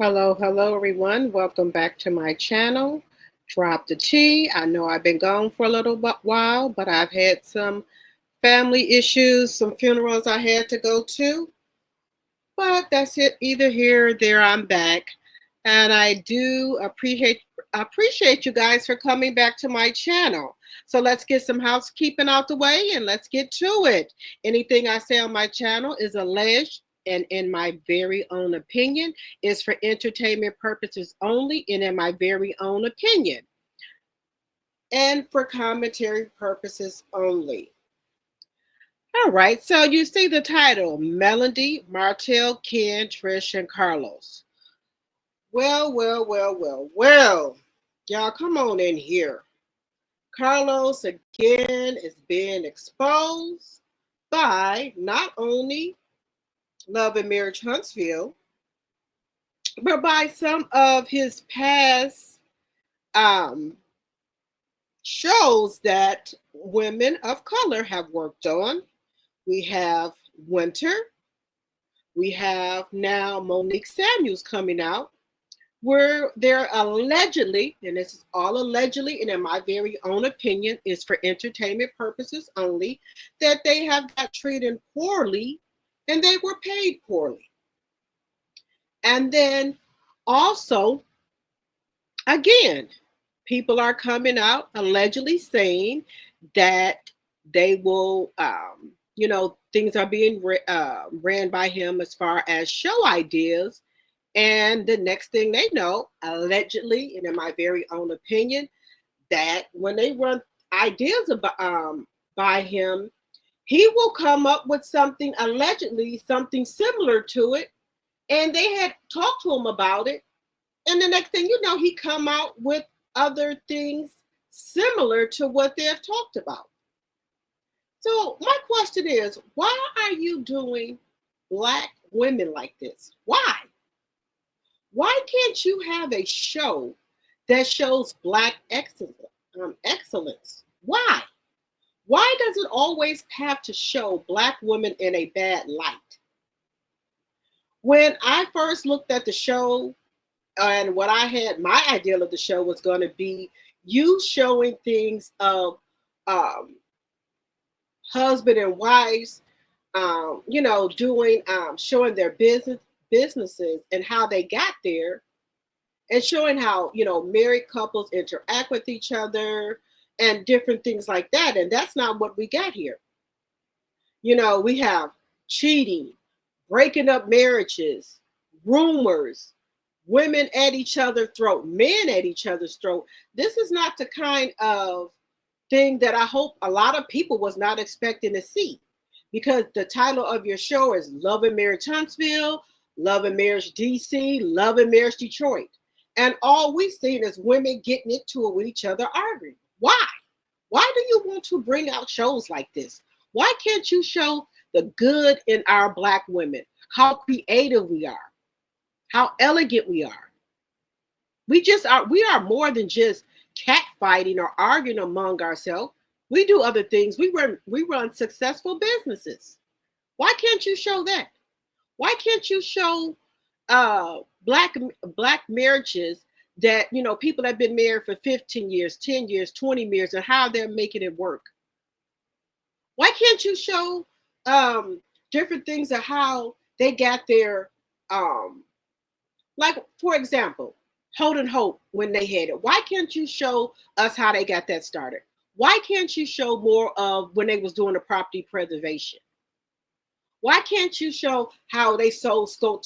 Hello, everyone. Welcome back to my channel. Drop the tea. I know I've been gone for a little while, but I've had some family issues, some funerals I had to go to. But that's it. Either here or there, I'm back. And I do appreciate you guys for coming back to my channel. So let's get some housekeeping out the way and let's get to it. Anything I say on my channel is alleged and in my very own opinion is for entertainment purposes only and in my very own opinion and for commentary purposes only. All right, so you see the title, Melody, Martell, Ken, Trish, and Carlos. Well. Y'all come on in here. Carlos again is being exposed by not only Love and Marriage Huntsville, but by some of his past shows that women of color have worked on. We have Winter. We have now Monique Samuels coming out, where they're allegedly, and this is all allegedly, and in my very own opinion, is for entertainment purposes only, that they have got treated poorly and they were paid poorly. And then also, again, people are coming out allegedly saying that they will, things are being ran by him as far as show ideas. And the next thing they know, allegedly, and in my very own opinion, that when they run ideas about, by him, he will come up with something, allegedly, something similar to it. And they had talked to him about it. And the next thing you know, he come out with other things similar to what they have talked about. So my question is, why are you doing Black women like this? Why? Why can't you have a show that shows Black excellence? Why? Why does it always have to show Black women in a bad light? When I first looked at the show, and what I had, my ideal of the show was going to be you showing things of husband and wives, showing their businesses and how they got there, and showing how married couples interact with each other and different things like that. And that's not what we got here. We have cheating, breaking up marriages, rumors, women at each other's throat, men at each other's throat. This is not the kind of thing that I hope a lot of people was not expecting to see, because the title of your show is Love and Marriage Huntsville, Love and Marriage DC, Love and Marriage Detroit. And all we've seen is women getting into it with each other, arguing. Why? Why do you want to bring out shows like this? Why can't you show the good in our Black women? How creative we are, how elegant we are. We are more than just catfighting or arguing among ourselves. We do other things. We run successful businesses. Why can't you show that? Why can't you show black marriages that people that have been married for 15 years, 10 years, 20 years, and how they're making it work? Why can't you show different things of how they got their like, for example, Hold and Hope, when they had it? Why can't you show us how they got that started? Why can't you show more of when they was doing the property preservation? Why can't you show how they sold Scope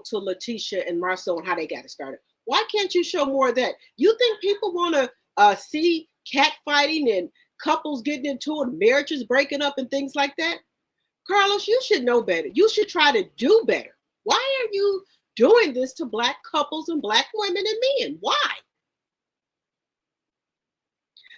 to Letitia and Marceau and how they got it started? Why can't you show more of that? You think people want to see catfighting and couples getting into it, marriages breaking up and things like that? Carlos, you should know better. You should try to do better. Why are you doing this to Black couples and Black women and men? Why?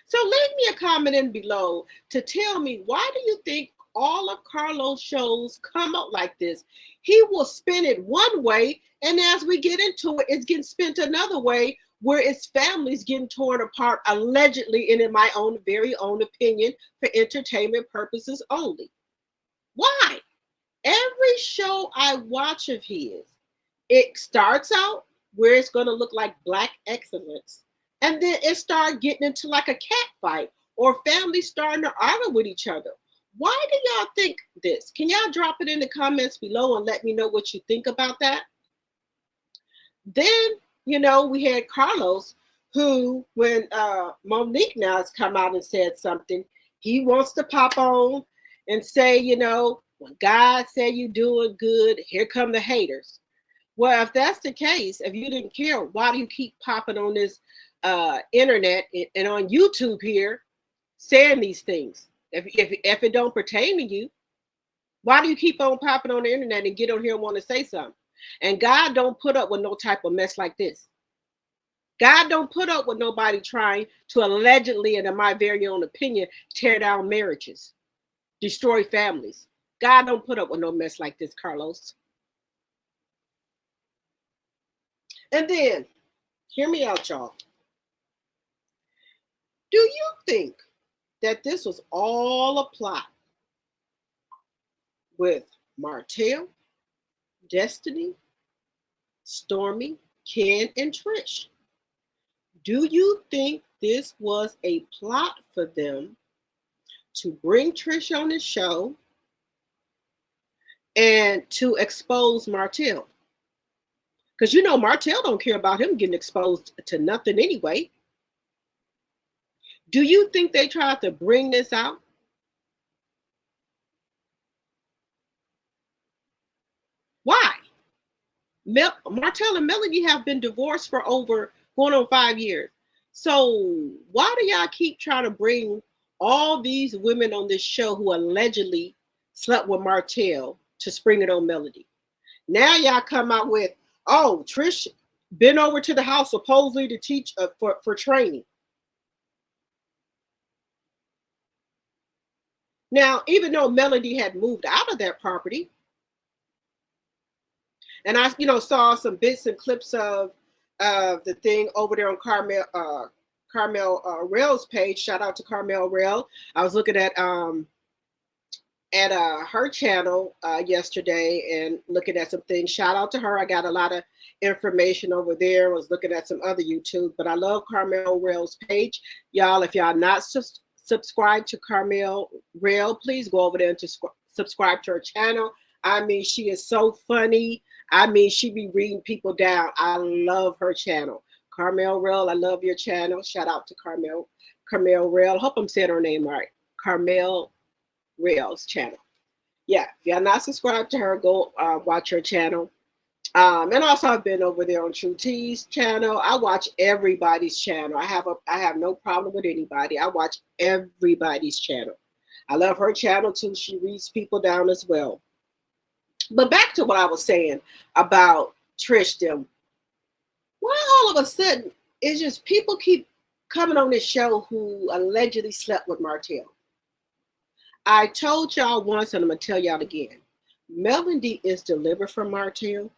So leave me a comment in below to tell me, why do you think all of Carlos' shows come out like this? He will spin it one way, and as we get into it, it's getting spent another way, where his family's getting torn apart, allegedly, and in my own very own opinion, for entertainment purposes only. Why? Every show I watch of his, it starts out where it's going to look like Black excellence. And then it started getting into like a cat fight or families starting to argue with each other. Why do y'all think this? Can y'all drop it in the comments below and let me know what you think about that? Then, we had Carlos, who, when Monique now has come out and said something, he wants to pop on and say, when God said you doing good, here come the haters. Well, if that's the case, if you didn't care, why do you keep popping on this internet and on YouTube here saying these things? If it don't pertain to you, why do you keep on popping on the internet and get on here and want to say something? And God don't put up with no type of mess like this. God don't put up with nobody trying to allegedly, and in my very own opinion, tear down marriages, destroy families. God don't put up with no mess like this, Carlos. And then, hear me out, y'all. Do you think that this was all a plot with Martell, Destiny, Stormy, Ken, and Trish? Do you think this was a plot for them to bring Trish on the show and to expose Martell? Because Martell don't care about him getting exposed to nothing anyway. Do you think they tried to bring this out? Why? Martell and Melody have been divorced for over going on 5 years. So why do y'all keep trying to bring all these women on this show who allegedly slept with Martell to spring it on Melody? Now y'all come out with, oh, Trish been over to the house supposedly to teach for training. Now, even though Melody had moved out of that property, and I, saw some bits and clips of the thing over there on Carmel Rail's page. Shout out to Carmel Rail. I was looking at her channel yesterday and looking at some things. Shout out to her. I got a lot of information over there. I was looking at some other YouTube, but I love Carmel Rail's page. Y'all, if y'all not subscribed to Carmel Rail, please go over there and subscribe to her channel. I mean, she is so funny. I mean, she be reading people down. I love her channel. Carmel Rail, I love your channel. Shout out to Carmel Rail. I hope I'm saying her name right. Carmel Rail's channel. Yeah, if you're not subscribed to her, go watch her channel. And also I've been over there on True T's channel. I watch everybody's channel. I have no problem with anybody. I watch everybody's channel. I love her channel too. She reads people down as well. But back to what I was saying about Trish them. Why all of a sudden it's just people keep coming on this show who allegedly slept with Martell? I told y'all once, and I'm gonna tell y'all again. Melody is delivered from Martell.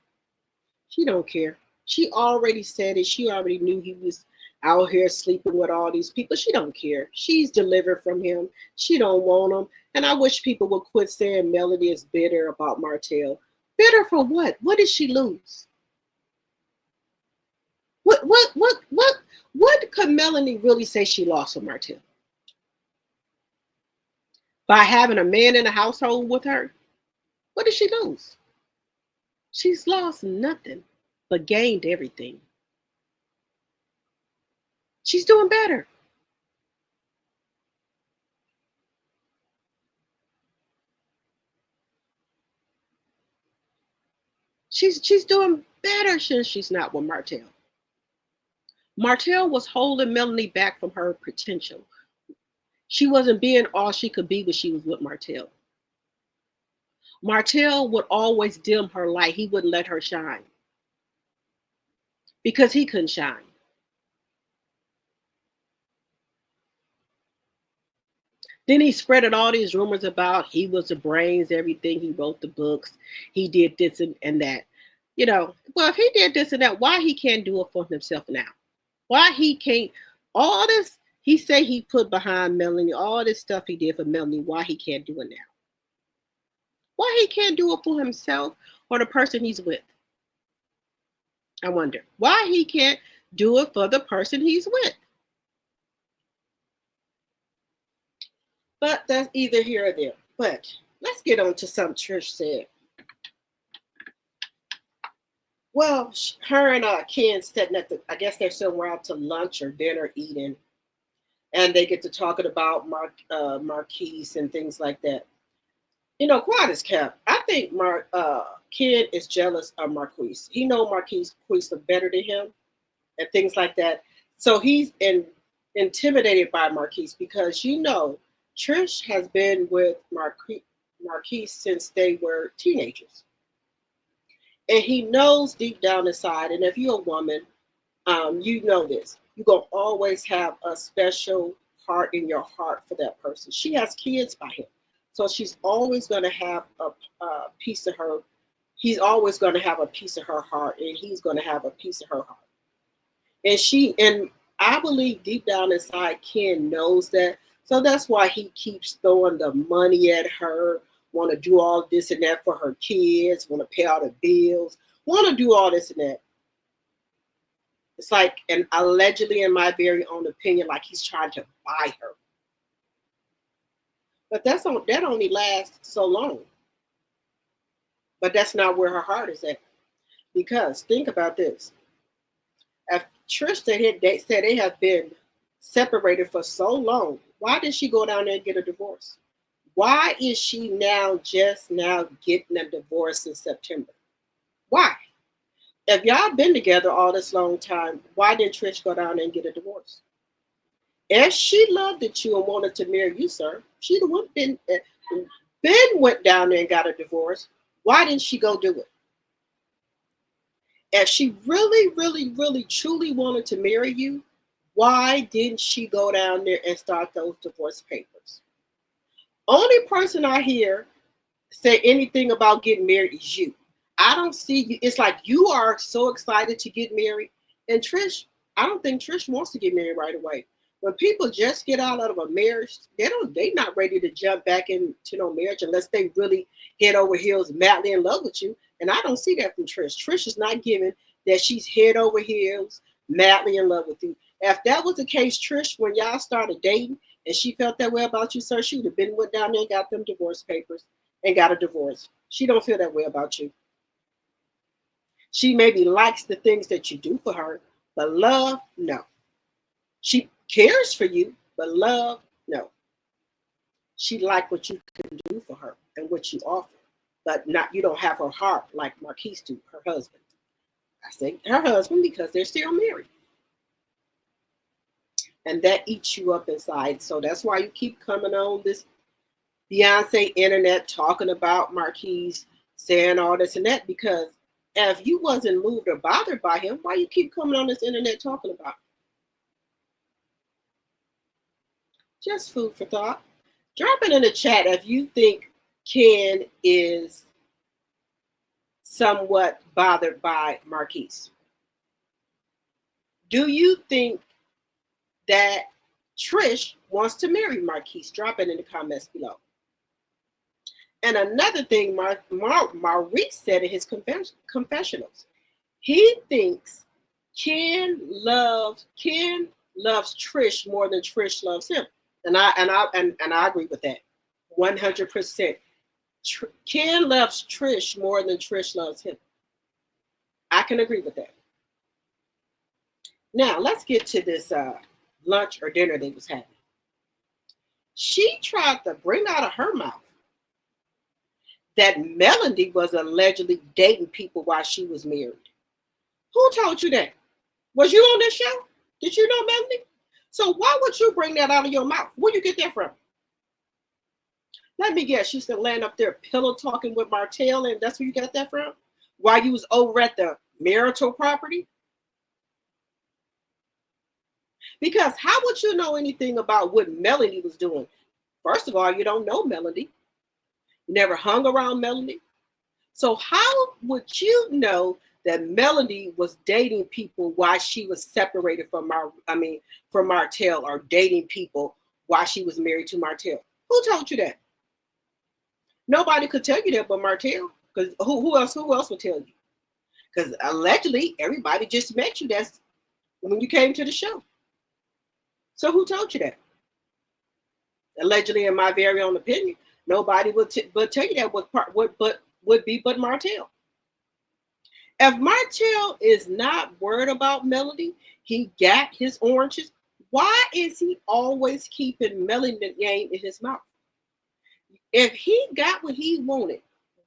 She don't care. She already said it. She already knew he was out here sleeping with all these people. She don't care. She's delivered from him. She don't want him. And I wish people would quit saying Melody is bitter about Martell. Bitter for what? What did she lose? What could Melanie really say she lost with Martell? By having a man in the household with her? What did she lose? She's lost nothing, but gained everything. She's doing better. She's doing better since she's not with Martell. Martell was holding Melanie back from her potential. She wasn't being all she could be when she was with Martell. Martell would always dim her light. He wouldn't let her shine because he couldn't shine. Then he spreaded all these rumors about he was the brains, everything. He wrote the books. He did this and that. Well, if he did this and that, why he can't do it for himself now? Why he can't? All this he say he put behind Melanie, all this stuff he did for Melanie, why he can't do it now? Why he can't do it for himself or the person he's with? I wonder why he can't do it for the person he's with. But that's either here or there. But let's get on to something Trish said. Well, her and Ken sitting at the, I guess they're somewhere out to lunch or dinner eating, and they get to talking about Marquise and things like that. You know, quiet as kept. I think Ken is jealous of Marquise. He know Marquise better than him and things like that. So he's intimidated by Marquise because Trish has been with Marquise since they were teenagers, and he knows deep down inside. And if you're a woman, you know this. You're gonna always have a special heart in your heart for that person. She has kids by him, so she's always gonna have a piece of her. He's always gonna have a piece of her heart, and he's gonna have a piece of her heart. And I believe deep down inside, Ken knows that. So that's why he keeps throwing the money at her. Want to do all this and that for her kids. Want to pay all the bills. Want to do all this and that. It's like, and allegedly, in my very own opinion, like he's trying to buy her. But that only lasts so long. But that's not where her heart is at. Because think about this. If Trish said they have been separated for so long, why did she go down there and get a divorce? Why is she just now getting a divorce in September? Why? If y'all been together all this long time, why did Trish go down there and get a divorce? If she loved you and wanted to marry you, sir, she'd have went down there and got a divorce. Why didn't she go do it? If she really, really, really, truly wanted to marry you, why didn't she go down there and start those divorce papers? Only person I hear say anything about getting married is you. I don't see you. It's like you are so excited to get married. And Trish, I don't think Trish wants to get married right away. When people just get out of a marriage, they're not ready to jump back into no marriage unless they really head over heels madly in love with you. And I don't see that from Trish. Trish is not giving that she's head over heels madly in love with you. If that was the case, Trish, when y'all started dating and she felt that way about you, sir, she would have been went down there and got them divorce papers and got a divorce. She don't feel that way about you. She maybe likes the things that you do for her, but love, no. She cares for you, but love, no. She likes what you can do for her and what you offer, but not you don't have her heart like Marquise do, her husband. I say her husband because they're still married. And that eats you up inside. So that's why you keep coming on this Beyonce internet talking about Marquise, saying all this and that, because if you wasn't moved or bothered by him, why you keep coming on this internet talking about him? Just food for thought. Drop it in the chat if you think Ken is somewhat bothered by Marquise. Do you think that Trish wants to marry Marquise? Drop it in the comments below. And another thing Maurice said in his confessionals, he thinks Ken loves Trish more than Trish loves him. And I agree with that 100%. Ken loves Trish more than Trish loves him. I can agree with that. Now let's get to this lunch or dinner they was having. She tried to bring out of her mouth that Melody was allegedly dating people while she was married. Who told you that? Was you on this show? Did you know Melody? So why would you bring that out of your mouth? Where'd you get that from? Let me guess, she's still laying up there pillow talking with Martell, and that's where you got that from? While you was over at the marital property? Because how would you know anything about what Melody was doing? First of all, you don't know Melody. You never hung around Melody. So how would you know that Melody was dating people while she was separated from Martell, or dating people while she was married to Martell? Who told you that? Nobody could tell you that but Martell. Because who else would tell you? Because allegedly, everybody just met you. That's when you came to the show. So who told you that? Allegedly, in my very own opinion, nobody would tell you that would be but Martell. If Martell is not worried about Melody, he got his oranges. Why is he always keeping Melody name in his mouth? If he got what he wanted,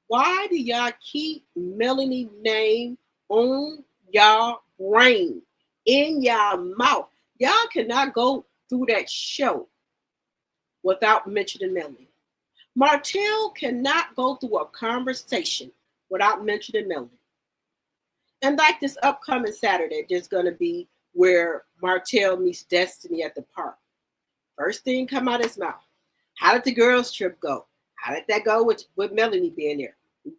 why do y'all keep Melanie name on y'all brain, in y'all mouth? Y'all cannot go through that show without mentioning Melanie. Martell cannot go through a conversation without mentioning Melanie. And like this upcoming Saturday, there's going to be where Martell meets Destiny at the park. First thing come out of his mouth. How did the girls' trip go? How did that go with Melanie being there?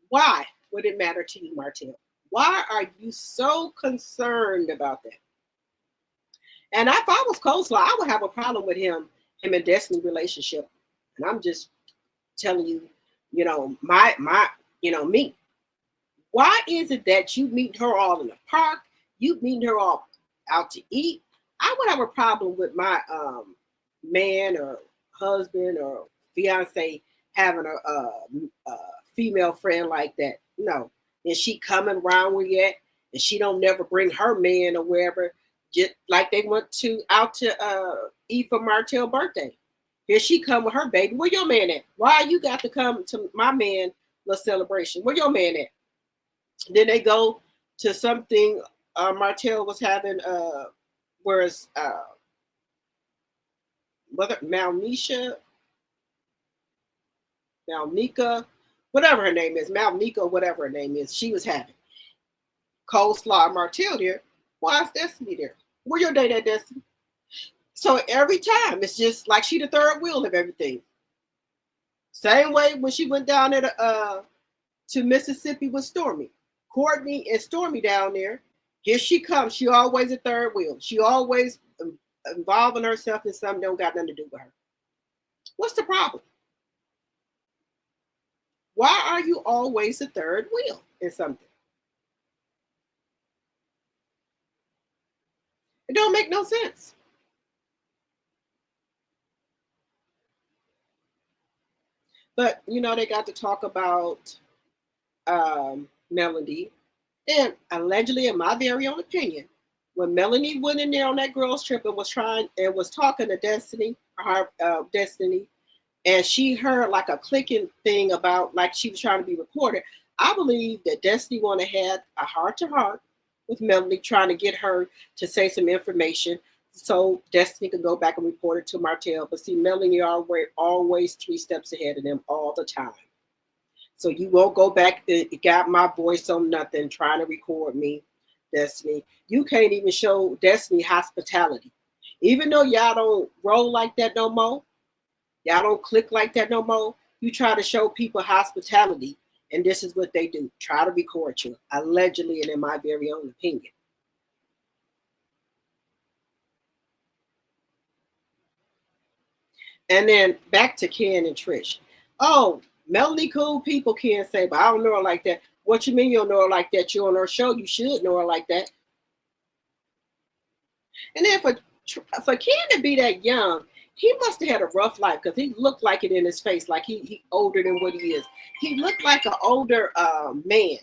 Why would it matter to you, Martell? Why are you so concerned about that? And if I was Coleslaw, I would have a problem with him and Destiny relationship. And I'm just telling you, me. Why is it that you meet her all in the park? You meet her all out to eat? I would have a problem with my man or husband or fiance having a female friend like that. No. And she coming around with yet, and she don't never bring her man or wherever, just like they went out to eat for Martell's birthday. Here she come with her baby. Where your man at? Why you got to come to my man little celebration? Where your man at? Then they go to something Martell was having, whereas whether Malnika, whatever her name is, Malnika, whatever her name is, she was having. Coleslaw and Martell there. Why is Destiny there? Where your date at, Destiny? So every time it's just like she the third wheel of everything. Same way when she went down there to Mississippi with Stormy. Courtney and Stormy down there. Here she comes. She always a third wheel. She always involving herself in something that don't got nothing to do with her. What's the problem? Why are you always a third wheel in something? It don't make no sense. But they got to talk about Melody, and allegedly, in my very own opinion, when Melanie went in there on that girls' trip and was talking to Destiny, Destiny, and she heard like a clicking thing about like she was trying to be recorded. I believe that Destiny wanted to have a heart to heart with Melanie, trying to get her to say some information so Destiny could go back and report it to Martell. But see, Melanie always 3 steps ahead of them all the time. So you won't go back. It got my voice on nothing, trying to record me, Destiny. You can't even show Destiny hospitality. Even though y'all don't roll like that no more, y'all don't click like that no more, you try to show people hospitality, and this is what they do. Try to record you, allegedly, and in my very own opinion. And then back to Ken and Trish. Oh, Melanie cool people can't say, but I don't know her like that. What you mean you don't know her like that? You're on her show. You should know her like that. And then for Ken to be that young, he must have had a rough life because he looked like it in his face, like he older than what he is. He looked like an older man.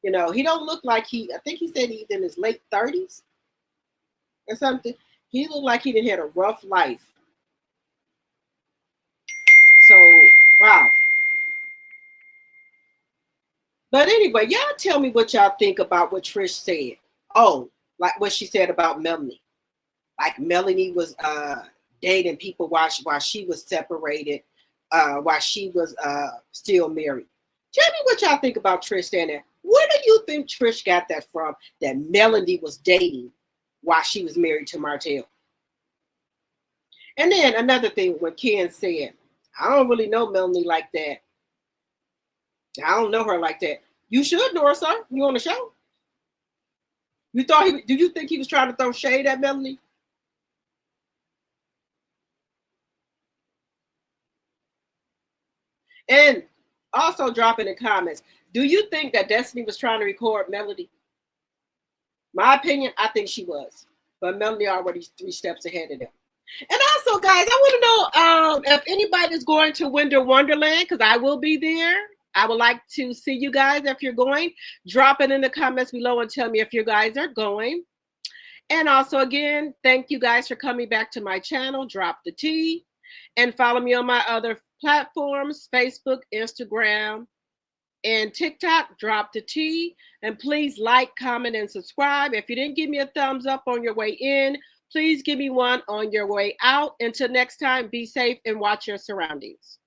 He don't look like I think he said he's in his late 30s or something. He looked like he didn't had a rough life. So, wow. But anyway, y'all tell me what y'all think about what Trish said. Oh, like what she said about Melanie. Like Melanie was dating people while she was separated, while she was still married. Tell me what y'all think about Trish saying that. Where do you think Trish got that from? That Melanie was dating while she was married to Martell. And then another thing, when Ken said, I don't really know Melanie like that. I don't know her like that. You should know her, sir. You on the show? Do you think he was trying to throw shade at Melanie? And also drop in the comments. Do you think that Destiny was trying to record Melody? My opinion, I think she was. But Melanie already 3 steps ahead of them. And also, guys, I want to know if anybody's going to Winter Wonderland, because I will be there. I would like to see you guys if you're going. Drop it in the comments below and tell me if you guys are going. And also, again, thank you guys for coming back to my channel, Drop the Tea. And follow me on my other platforms, Facebook, Instagram, and TikTok, Drop the Tea. And please like, comment, and subscribe. If you didn't give me a thumbs up on your way in, please give me one on your way out. Until next time, be safe and watch your surroundings.